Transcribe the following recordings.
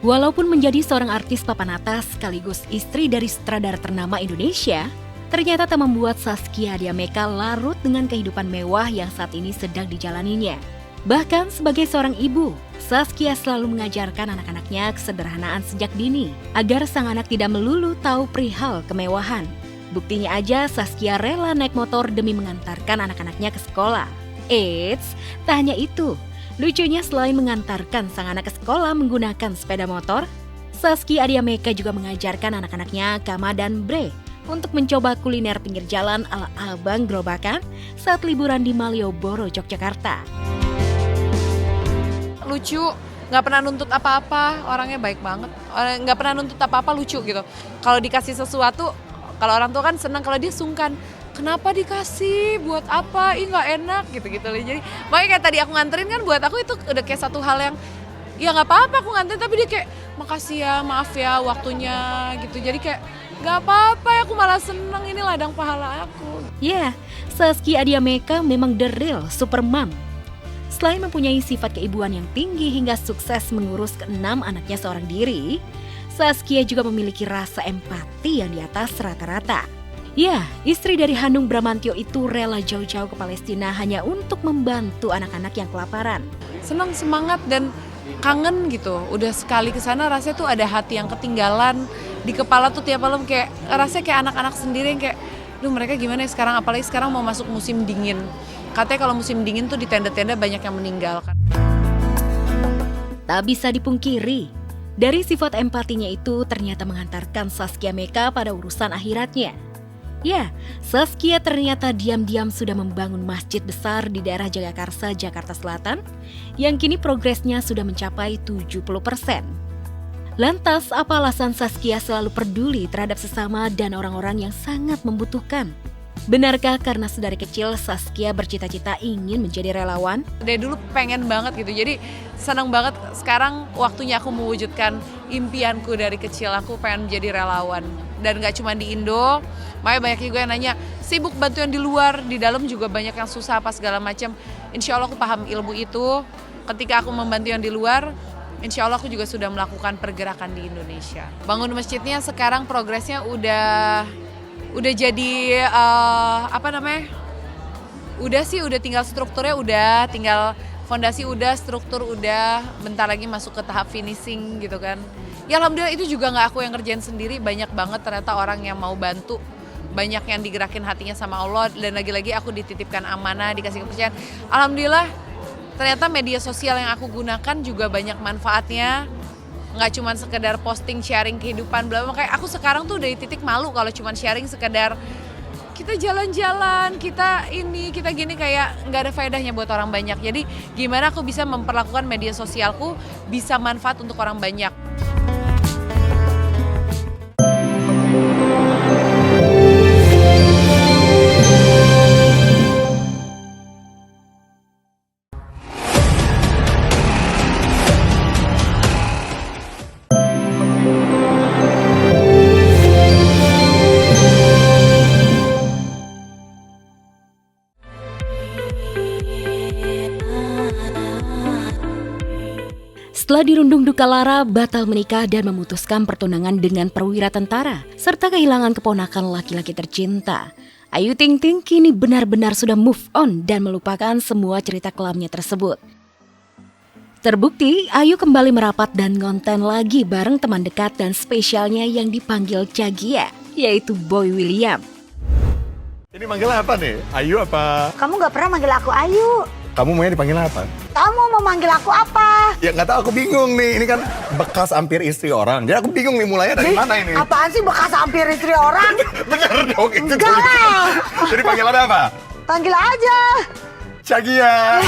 Walaupun menjadi seorang artis papan atas sekaligus istri dari sutradara ternama Indonesia, ternyata tak membuat Zaskia Adiameka larut dengan kehidupan mewah yang saat ini sedang dijalaninya. Bahkan sebagai seorang ibu, Zaskia selalu mengajarkan anak-anaknya kesederhanaan sejak dini, agar sang anak tidak melulu tahu perihal kemewahan. Buktinya aja Zaskia rela naik motor demi mengantarkan anak-anaknya ke sekolah. Eits, tak hanya itu. Lucunya selain mengantarkan sang anak ke sekolah menggunakan sepeda motor, Zaskia Adiameka juga mengajarkan anak-anaknya Kama dan Bre untuk mencoba kuliner pinggir jalan ala Abang Gerobakan saat liburan di Malioboro, Yogyakarta. Lucu, nggak pernah nuntut apa-apa, orangnya baik banget. Nggak pernah nuntut apa-apa, lucu gitu. Kalau dikasih sesuatu, kalau orang tua kan senang, kalau dia sungkan. Kenapa dikasih, buat apa, nggak enak gitu-gitu. Jadi makanya kayak tadi aku nganterin kan buat aku itu udah kayak satu hal yang ya nggak apa-apa aku nganterin, tapi dia kayak makasih ya, maaf ya waktunya gitu. Jadi kayak nggak apa-apa, aku malah seneng, ini ladang pahala aku. Ya, Zaskia Adiameka memang the real super mom. Selain mempunyai sifat keibuan yang tinggi hingga sukses mengurus ke-6 anaknya seorang diri, Zaskia juga memiliki rasa empati yang di atas rata-rata. Ya, istri dari Hanung Bramantyo itu rela jauh-jauh ke Palestina hanya untuk membantu anak-anak yang kelaparan. Senang, semangat, dan kangen gitu. Udah sekali ke sana rasanya tuh ada hati yang ketinggalan di kepala tuh tiap malam, kayak rasanya kayak anak-anak sendiri yang kayak, duh mereka gimana ya sekarang, apalagi sekarang mau masuk musim dingin. Katanya kalau musim dingin tuh di tenda-tenda banyak yang meninggal kan. Tak bisa dipungkiri, dari sifat empatinya itu ternyata mengantarkan Zaskia Meka pada urusan akhiratnya. Ya, Zaskia ternyata diam-diam sudah membangun masjid besar di daerah Jagakarsa, Jakarta Selatan, yang kini progresnya sudah mencapai 70%. Lantas, apa alasan Zaskia selalu peduli terhadap sesama dan orang-orang yang sangat membutuhkan? Benarkah karena sedari kecil Zaskia bercita-cita ingin menjadi relawan? Dari dulu pengen banget gitu, jadi senang banget sekarang waktunya aku mewujudkan impianku dari kecil. Aku pengen menjadi relawan, dan gak cuma di Indo, makanya banyak juga yang nanya, sibuk bantu yang di luar, di dalam juga banyak yang susah apa segala macam. Insya Allah aku paham ilmu itu, ketika aku membantu yang di luar, insya Allah aku juga sudah melakukan pergerakan di Indonesia. Bangun masjidnya sekarang progresnya udah jadi udah tinggal strukturnya, udah tinggal fondasi, udah struktur, udah bentar lagi masuk ke tahap finishing gitu kan. Ya alhamdulillah itu juga nggak aku yang ngerjain sendiri, banyak banget ternyata orang yang mau bantu, banyak yang digerakin hatinya sama Allah, dan lagi-lagi aku dititipkan amanah, dikasih kepercayaan. Alhamdulillah ternyata media sosial yang aku gunakan juga banyak manfaatnya. Nggak cuma sekedar posting sharing kehidupan bla bla. Kayak aku sekarang tuh udah di titik malu kalau cuma sharing sekedar kita jalan-jalan, kita ini, kita gini, kayak nggak ada faedahnya buat orang banyak. Jadi gimana aku bisa memperlakukan media sosialku bisa manfaat untuk orang banyak. Setelah dirundung duka lara, batal menikah dan memutuskan pertunangan dengan perwira tentara, serta kehilangan keponakan laki-laki tercinta, Ayu Ting Ting kini benar-benar sudah move on dan melupakan semua cerita kelamnya tersebut. Terbukti, Ayu kembali merapat dan ngonten lagi bareng teman dekat dan spesialnya yang dipanggil Cagia, yaitu Boy William. Ini manggilnya apa nih? Ayu apa? Kamu gak pernah manggil aku Ayu. Kamu maunya dipanggil apa? Kamu mau manggil aku apa? Ya nggak tahu, aku bingung nih. Ini kan bekas hampir istri orang. Jadi aku bingung nih mulainya dari mana ini? Apaan sih bekas hampir istri orang? Bener dong itu. Enggak lah. Jadi panggilannya apa? Panggil aja. Cagia.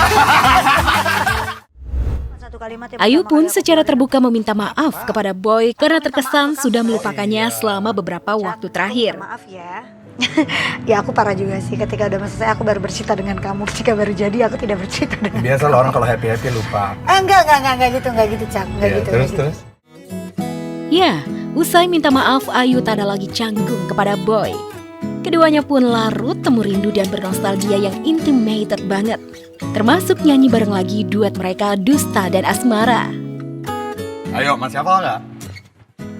Ayu pun secara terbuka meminta maaf kepada Boy karena terkesan sudah melupakannya selama beberapa waktu terakhir. Maaf ya. Ya aku parah juga sih, ketika udah selesai aku baru bercerita dengan kamu. Ketika baru jadi aku tidak bercerita dengan Biasa orang kalau happy-happy lupa. Enggak gitu Cak. Enggak gitu. Terus. Ya, usai minta maaf, Ayu tak ada lagi canggung kepada Boy. Keduanya pun larut temu rindu dan bernostalgia yang intimated banget. Termasuk nyanyi bareng lagi duet mereka Dusta dan Asmara. Ayo, masih hafal nggak?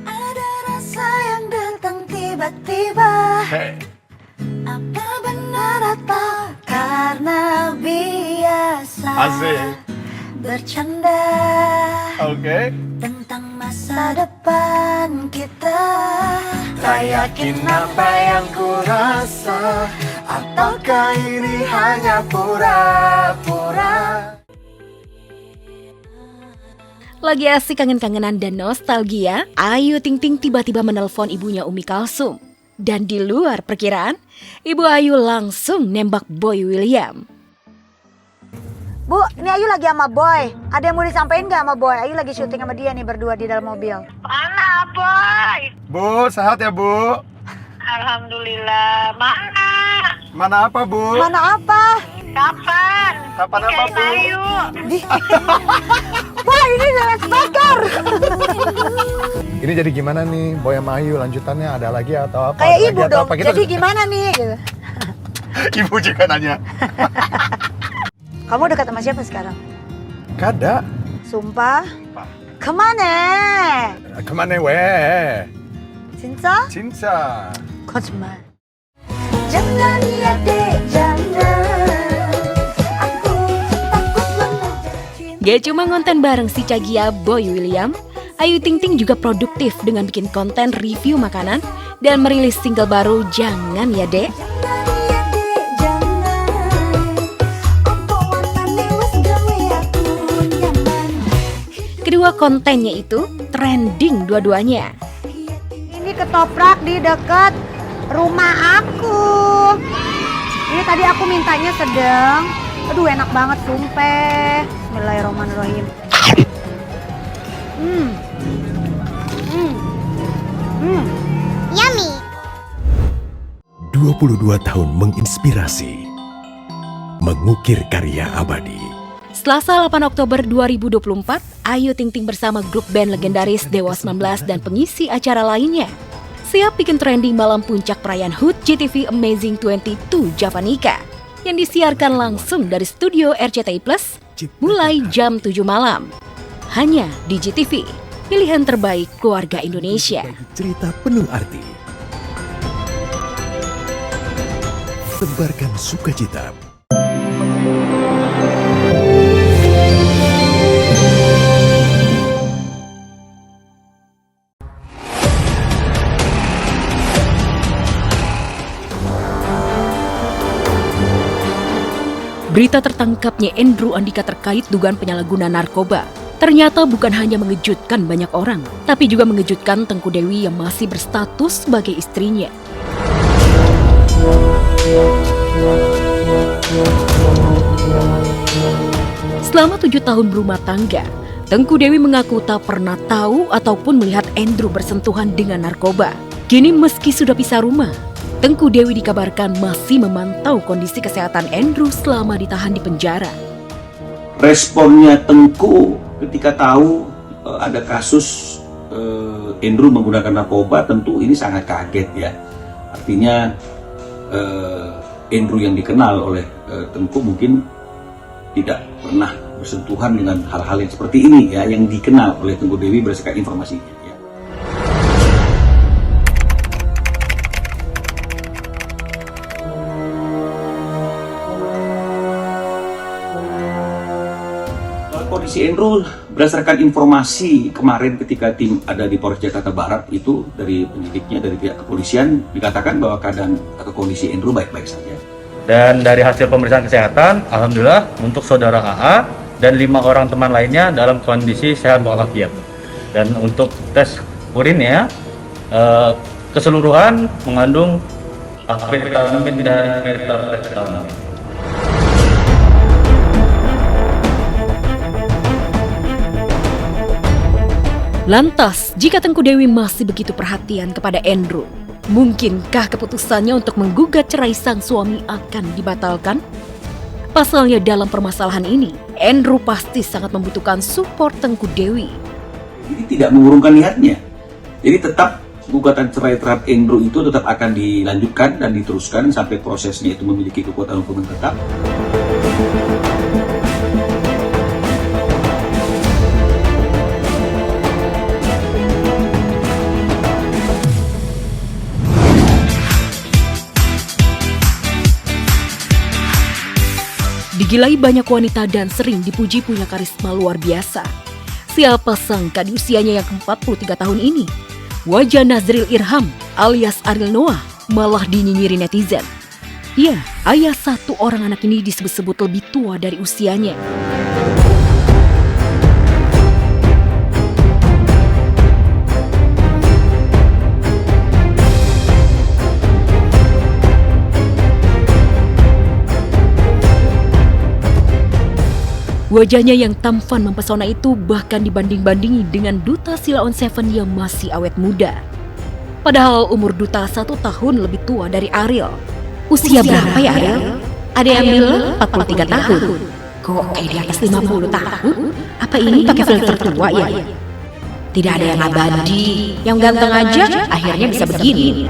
Ada rasa yang datang tiba-tiba. Hey. Apa benar atau karena biasa Asik. bercanda Oke. tentang masa depan kita. Tak yakin apa yang ku rasa, ataukah ini hanya pura-pura? Lagi asik kangen-kangenan dan nostalgia, Ayu Ting Ting tiba-tiba menelpon ibunya Umi Kalsum. Dan di luar perkiraan, Ibu Ayu langsung nembak Boy William. Bu, ini Ayu lagi sama Boy. Ada yang mau disampaikan nggak sama Boy? Ayu lagi syuting sama dia nih berdua di dalam mobil. Mana Boy? Bu, sehat ya Bu? Alhamdulillah. Mana? Mana apa Bu? Mana apa? Kapan? Kapan apa Bu? Ayu. Boy, ini jelas bakar. Ini jadi gimana nih, Boy sama Ayu lanjutannya ada lagi atau apa? Kayak Ada ibu lagi atau dong. apa? Kita Jadi gimana nih? Gitu. Ibu juga nanya. Kamu dekat sama siapa sekarang? Kada. Sumpah? Apa? Kemana? Kemana weh? Cinta? Cinta. Koceman. Jangan ya dek, jangan. Aku takut mengejar cinta. Gak cuma konten bareng si Cagia Boy William, Ayu Ting Ting juga produktif dengan bikin konten review makanan dan merilis single baru Jangan Ya Dek. Kedua kontennya itu trending dua-duanya. Ini ketoprak di dekat rumah aku. Ini tadi aku mintanya sedang. Aduh enak banget sumpah. Bismillahirrahmanirrahim. 22 tahun menginspirasi, mengukir karya abadi. Selasa 8 Oktober 2024, Ayu Ting Ting bersama grup band legendaris Dewa 19 dan pengisi acara lainnya siap bikin trending malam puncak perayaan HUT GTV Amazing 22 Javanica yang disiarkan langsung dari studio RCTI Plus mulai jam 7 malam. Hanya di GTV, pilihan terbaik keluarga Indonesia. Cerita penuh arti. Sebarkan sukacita. Berita tertangkapnya Andrew Andika terkait dugaan penyalahgunaan narkoba ternyata bukan hanya mengejutkan banyak orang, tapi juga mengejutkan Tengku Dewi yang masih berstatus sebagai istrinya. Selama 7 tahun berumah tangga, Tengku Dewi mengaku tak pernah tahu ataupun melihat Andrew bersentuhan dengan narkoba. Kini meski sudah pisah rumah, Tengku Dewi dikabarkan masih memantau kondisi kesehatan Andrew selama ditahan di penjara. Responnya Tengku ketika tahu ada kasus Andrew menggunakan narkoba, tentu ini sangat kaget ya. Artinya Andrew yang dikenal oleh Tengku mungkin tidak pernah bersentuhan dengan hal-hal yang seperti ini ya, yang dikenal oleh Tengku Dewi berdasarkan informasinya. Ya. Kondisi Andrew berdasarkan informasi kemarin ketika tim ada di Polres Jakarta Barat itu dari penyidiknya dari pihak kepolisian dikatakan bahwa keadaan atau kondisi Andrew baik-baik saja. Dan dari hasil pemeriksaan kesehatan, alhamdulillah untuk saudara AA dan 5 orang teman lainnya dalam kondisi sehat walafiat. Dan untuk tes urinnya keseluruhan mengandung amfetamin dan methamphetamine. Lantas, jika Tengku Dewi masih begitu perhatian kepada Andrew, mungkinkah keputusannya untuk menggugat cerai sang suami akan dibatalkan? Pasalnya dalam permasalahan ini, Andrew pasti sangat membutuhkan support Tengku Dewi. Jadi tidak mengurungkan niatnya. Jadi tetap gugatan cerai terhadap Andrew itu tetap akan dilanjutkan dan diteruskan sampai prosesnya itu memiliki kekuatan hukum yang tetap. digilai banyak wanita dan sering dipuji punya karisma luar biasa. Siapa sangka di usianya yang ke-43 tahun ini, wajah Nazril Irham alias Ariel Noah malah dinyinyiri netizen. Ya, ayah satu orang anak ini disebut-sebut lebih tua dari usianya. Wajahnya yang tampan mempesona itu bahkan dibanding-bandingi dengan Duta Sheila on 7 yang masih awet muda. Padahal umur Duta 1 tahun lebih tua dari Ariel. Usia berapa ya Ariel? Ada yang bilang 43 tahun. Kok kayak di atas 50 tahun? Apa ini pakai filter tua ya? Tidak ada yang abadi, yang ganteng aja akhirnya bisa begini.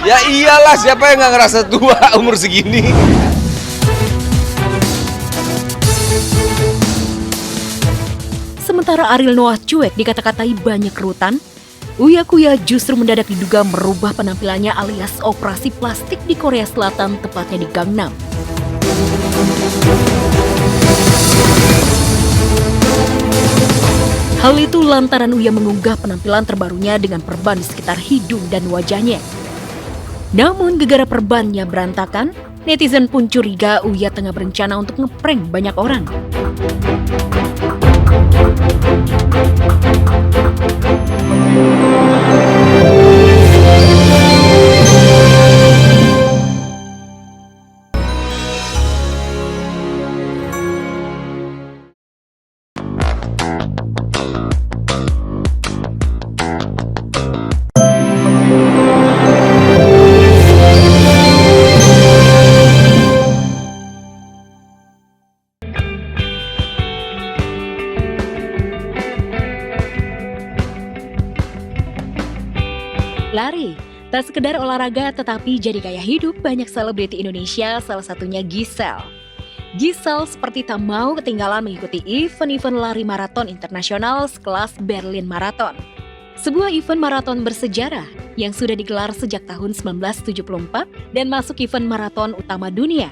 Ya iyalah, siapa yang gak ngerasa tua umur segini? Sementara Ariel Noah cuek dikata-katai banyak kerutan, Uya Kuya justru mendadak diduga merubah penampilannya alias operasi plastik di Korea Selatan, tepatnya di Gangnam. Hal itu lantaran Uya mengunggah penampilan terbarunya dengan perban di sekitar hidung dan wajahnya. Namun gegara perbannya berantakan, netizen pun curiga Uya tengah berencana untuk ngeprank banyak orang. Lari, tak sekedar olahraga tetapi jadi gaya hidup banyak selebriti Indonesia, salah satunya Giselle. Giselle seperti tak mau ketinggalan mengikuti event-event lari maraton internasional sekelas Berlin Marathon. Sebuah event maraton bersejarah yang sudah digelar sejak tahun 1974 dan masuk event maraton utama dunia.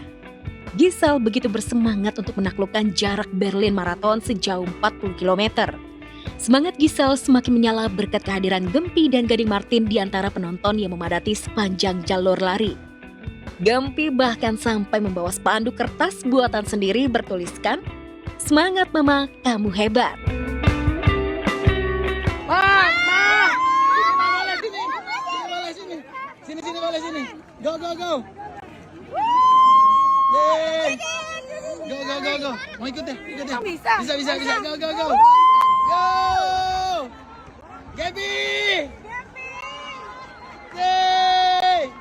Giselle begitu bersemangat untuk menaklukkan jarak Berlin Marathon sejauh 40 km. Semangat Giselle semakin menyala berkat kehadiran Gempi dan Gading Martin di antara penonton yang memadati sepanjang jalur lari. Gempi bahkan sampai membawa spanduk kertas buatan sendiri bertuliskan, "Semangat Mama, kamu hebat." Sini. Go. Yeay. Go. Mau ikut deh. Bisa. Go. Go! Gaby! Yeay!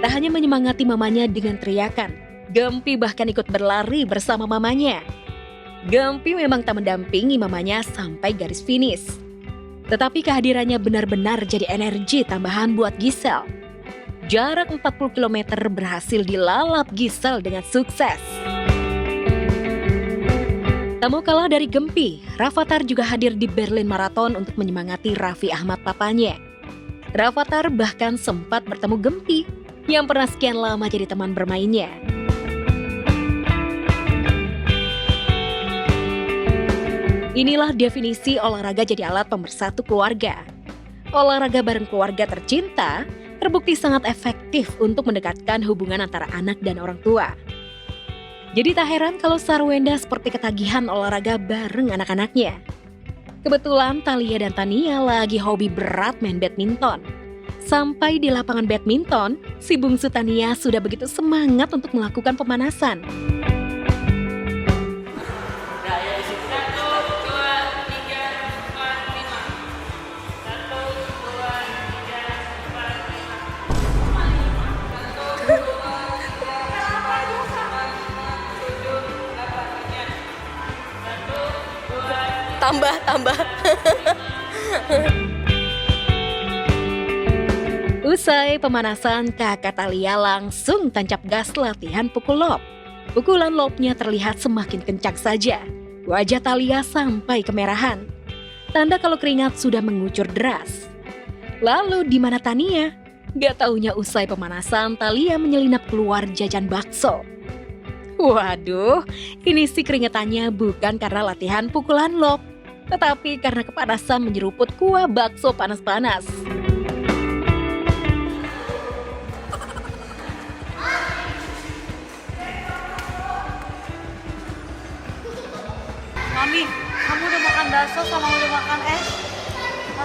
Tak hanya menyemangati mamanya dengan teriakan, Gempi bahkan ikut berlari bersama mamanya. Gempi memang tak mendampingi mamanya sampai garis finish. Tetapi kehadirannya benar-benar jadi energi tambahan buat Giselle. Jarak 40 km berhasil dilalap Giselle dengan sukses. Tak mau kalah dari Gempi, Rafathar juga hadir di Berlin Marathon untuk menyemangati Raffi Ahmad papanya. Rafathar bahkan sempat bertemu Gempi yang pernah sekian lama jadi teman bermainnya. Inilah definisi olahraga jadi alat pemersatu keluarga. Olahraga bareng keluarga tercinta terbukti sangat efektif untuk mendekatkan hubungan antara anak dan orang tua. Jadi tak heran kalau Sarwenda seperti ketagihan olahraga bareng anak-anaknya. Kebetulan Thalia dan Tania lagi hobi berat main badminton. Sampai di lapangan badminton, si bungsu Tania sudah begitu semangat untuk melakukan pemanasan. Tambah. Usai pemanasan, kakak Thalia langsung tancap gas latihan pukul lob. Pukulan lobnya terlihat semakin kencang saja. Wajah Thalia sampai kemerahan. Tanda kalau keringat sudah mengucur deras. Lalu di mana Tania? Gak taunya usai pemanasan, Thalia menyelinap keluar jajan bakso. Waduh, ini sih keringetannya bukan karena latihan pukulan lob, tetapi karena kepanasan menyeruput kuah bakso panas-panas. Mami, kamu udah makan bakso sama udah makan es?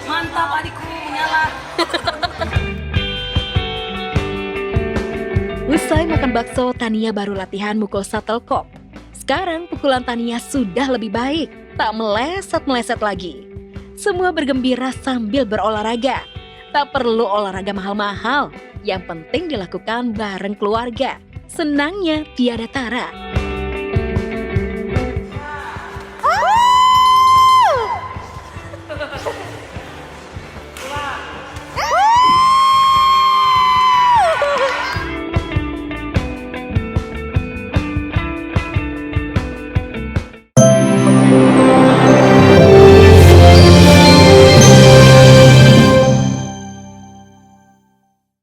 Mantap adikku, nyala. Usai makan bakso, Tania baru latihan mukul shuttlecock. Sekarang pukulan Tania sudah lebih baik, tak meleset-meleset lagi. Semua bergembira sambil berolahraga. Tak perlu olahraga mahal-mahal, yang penting dilakukan bareng keluarga. Senangnya tiada tara.